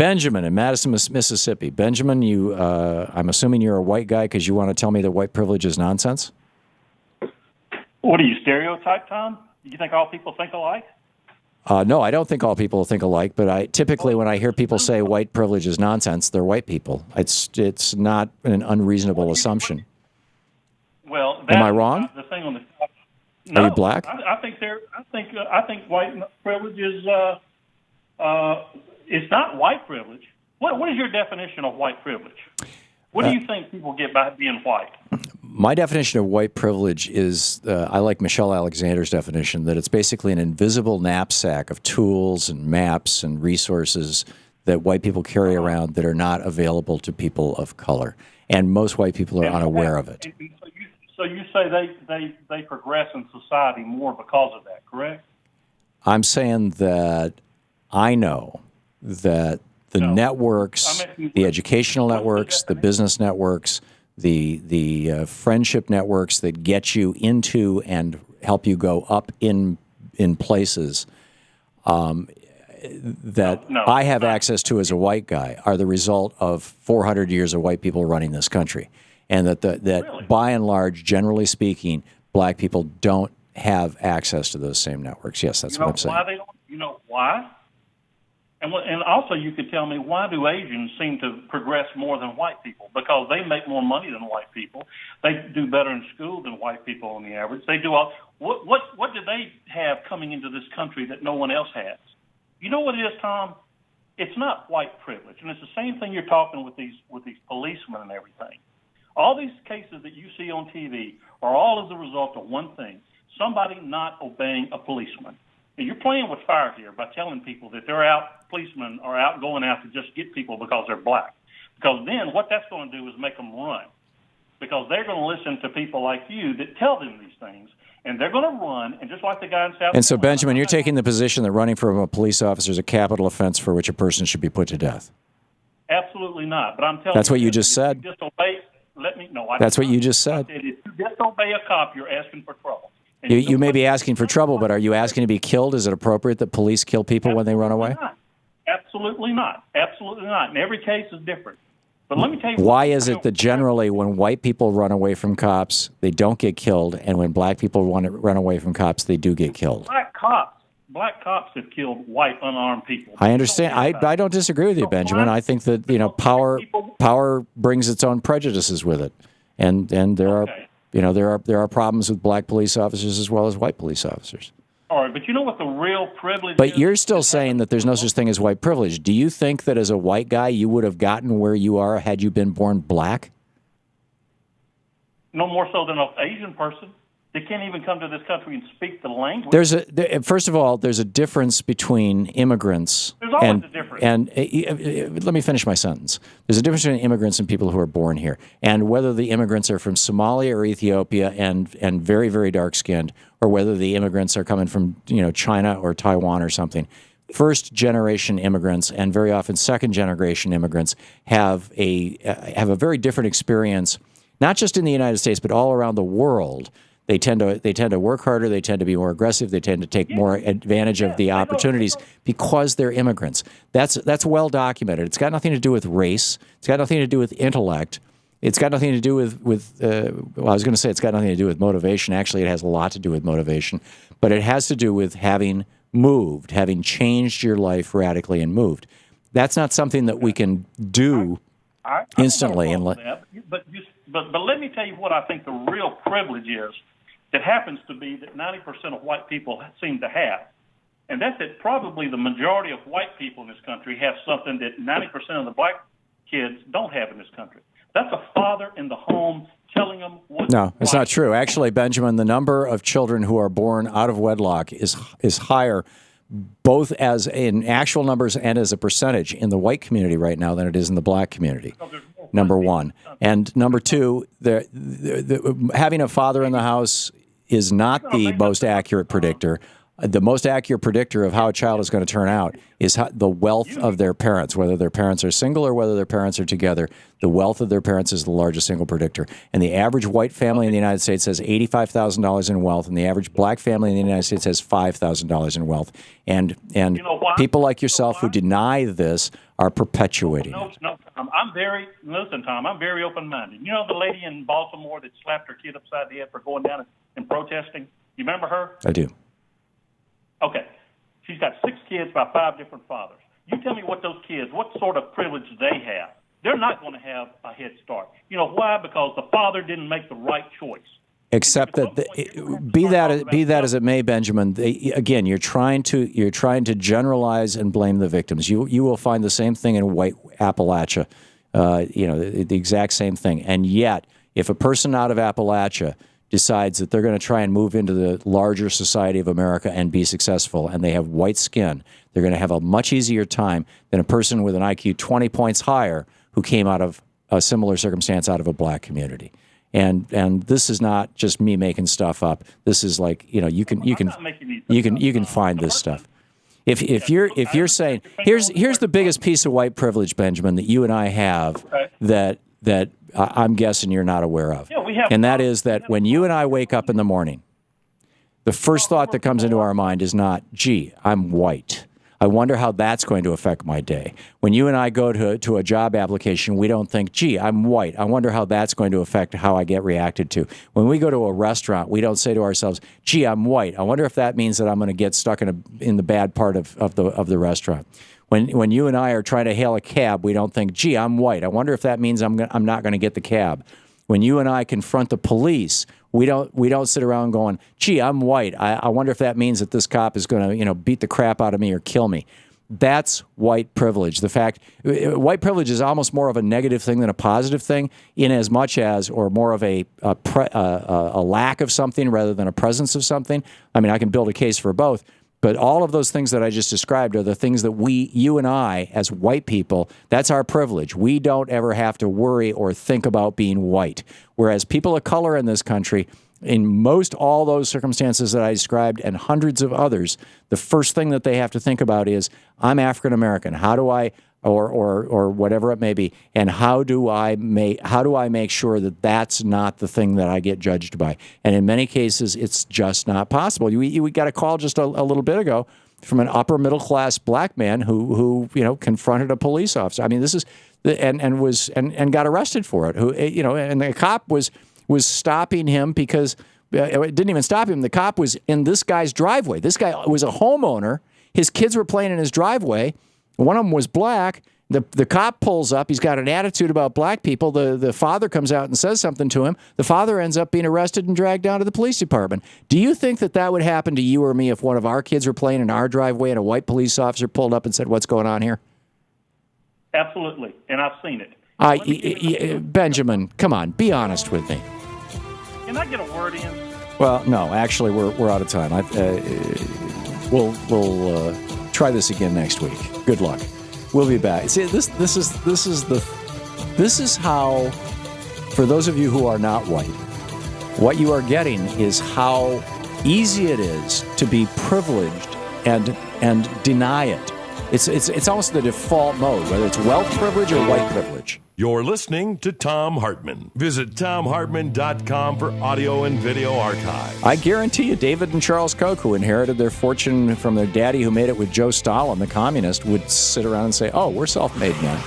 Benjamin in Madison, Mississippi. Benjamin, I'm assuming you're a white guy because you want to tell me that white privilege is nonsense? What do you stereotype, Tom? Do you think all people think alike? No, I don't think all people think alike, but typically when I hear people say white privilege is nonsense, they're white people. It's not an unreasonable assumption. Well, am I wrong? The thing on the no, are you black? I think white privilege is it's not white privilege. What is your definition of white privilege? What do you think people get by being white? My definition of white privilege is, I like Michelle Alexander's definition, that it's basically an invisible knapsack of tools and maps and resources that white people carry around that are not available to people of color. And most white people are unaware of it. So you say they progress in society more because of that, correct? I'm saying that I know that the networks, the educational networks, the business networks, the friendship networks that get you into and help you go up in places that I have access to as a white guy are the result of 400 years of white people running this country. And that Really? By and large, generally speaking, black people don't have access to those same networks. Yes, that's what I'm saying. Why they don't? You know why? And also, you could tell me, why do Asians seem to progress more than white people? Because they make more money than white people. They do better in school than white people on the average. They do all. What do they have coming into this country that no one else has? You know what it is, Tom? It's not white privilege, and it's the same thing you're talking with these policemen and everything. All these cases that you see on TV are all as a result of one thing: somebody not obeying a policeman. And you're playing with fire here by telling people that policemen are out going out to just get people because they're black. Because then what that's going to do is make them run. Because they're going to listen to people like you that tell them these things, and they're going to run, and just like the guy in South And so, Benjamin, you're taking the position that running from a police officer is a capital offense for which a person should be put to death. Absolutely not. But I'm telling you. That's what you just said? That's what you just said. I said, if you disobey a cop, you're asking for trouble. You may be asking for trouble, but are you asking to be killed? Is it appropriate that police kill people when they run away? Absolutely not. Absolutely not. And every case is different. But let me tell you why is it that generally when white people run away from cops, they don't get killed, and when black people want to run away from cops, they do get killed? Black cops have killed white unarmed people. I understand. I don't disagree with you, Benjamin. I think that power brings its own prejudices with it, and there are. There are problems with black police officers as well as white police officers. All right, but you know what the real privilege is? But you're still saying that there's no such thing as white privilege. Do you think that as a white guy you would have gotten where you are had you been born black? No more so than an Asian person. They can't even come to this country and speak the language. First of all, there's a difference between immigrants. There's always a difference. And let me finish my sentence. There's a difference between immigrants and people who are born here. And whether the immigrants are from Somalia or Ethiopia and very, very dark-skinned, or whether the immigrants are coming from China or Taiwan or something. First-generation immigrants and very often second-generation immigrants have a very different experience, not just in the United States, but all around the world. They tend to work harder. They tend to be more aggressive. They tend to take more advantage of the opportunities because they're immigrants. That's well documented. It's got nothing to do with race. It's got nothing to do with intellect. It's got nothing to do with I was going to say it's got nothing to do with motivation. Actually, it has a lot to do with motivation, but it has to do with having moved, having changed your life radically and moved. That's not something that we can do instantly. But let me tell you what I think the real privilege is. That happens to be that 90% of white people seem to have. And that's that probably the majority of white people in this country have something that 90% of the black kids don't have in this country. That's a father in the home telling them what. No, it's not true. Actually, Benjamin, the number of children who are born out of wedlock is higher, both as in actual numbers and as a percentage in the white community right now than it is in the black community. Number one. And number two, having a father in the house is not the most accurate predictor. the most accurate predictor of how a child is going to turn out is the wealth of their parents, whether their parents are single or whether their parents are together. The wealth of their parents is the largest single predictor. And the average white family in the United States has $85,000 in wealth, and the average black family in the United States has $5,000 in wealth. And people like yourself who deny this are perpetuating it. No, Tom. Tom, I'm very open-minded. You know the lady in Baltimore that slapped her kid upside the head for going down and protesting? You remember her? I do. Okay. She's got 6 kids by 5 different fathers. You tell me what sort of privilege they have. They're not going to have a head start. You know why? Because the father didn't make the right choice. Except that, be that as it may, Benjamin. Again, you're trying to generalize and blame the victims. You will find the same thing in white Appalachia. The exact same thing. And yet, if a person out of Appalachia decides that they're going to try and move into the larger society of America and be successful, and they have white skin, they're going to have a much easier time than a person with an IQ 20 points higher who came out of a similar circumstance out of a black community. And this is not just me making stuff up. This is like, you can find this stuff. If you're saying here's the biggest piece of white privilege, Benjamin, that you and I have that I'm guessing you're not aware of. And that is that when you and I wake up in the morning, the first thought that comes into our mind is not, gee, I'm white. I wonder how that's going to affect my day. When you and I go to a job application, we don't think, gee, I'm white. I wonder how that's going to affect how I get reacted to. When we go to a restaurant, we don't say to ourselves, gee, I'm white. I wonder if that means that I'm going to get stuck in the bad part of the restaurant. When you and I are trying to hail a cab, we don't think, gee, I'm white. I wonder if that means I'm not going to get the cab. When you and I confront the police, we don't sit around going, gee, I'm white. I wonder if that means that this cop is going to beat the crap out of me or kill me. That's white privilege. The fact white privilege is almost more of a negative thing than a positive thing, in as much as, or more of a lack of something rather than a presence of something. I mean, I can build a case for both. But all of those things that I just described are the things that you and I, as white people, that's our privilege. We don't ever have to worry or think about being white. Whereas people of color in this country, in most all those circumstances that I described and hundreds of others, the first thing that they have to think about is, I'm African American. How do I, or whatever it may be, and how do I make sure that that's not the thing that I get judged by? And in many cases, it's just not possible. We got a call just a little bit ago from an upper middle class black man who confronted a police officer. I mean, this is and got arrested for it. And the cop was stopping him because it didn't even stop him. The cop was in this guy's driveway. This guy was a homeowner. His kids were playing in his driveway. One of them was black. The cop pulls up. He's got an attitude about black people. The father comes out and says something to him. The father ends up being arrested and dragged down to the police department. Do you think that would happen to you or me if one of our kids were playing in our driveway and a white police officer pulled up and said, "What's going on here?" Absolutely, and I've seen it. Benjamin, come on, be honest with me. Can I get a word in? Well, no, actually, we're out of time. We'll try this again next week. Good luck. We'll be back. See, this is how, for those of you who are not white, what you are getting is how easy it is to be privileged and deny it. It's almost the default mode, whether it's wealth privilege or white privilege. You're listening to Thom Hartmann. Visit thomhartmann.com for audio and video archive. I guarantee you, David and Charles Koch, who inherited their fortune from their daddy who made it with Joe Stalin, the communist, would sit around and say, "Oh, we're self-made men."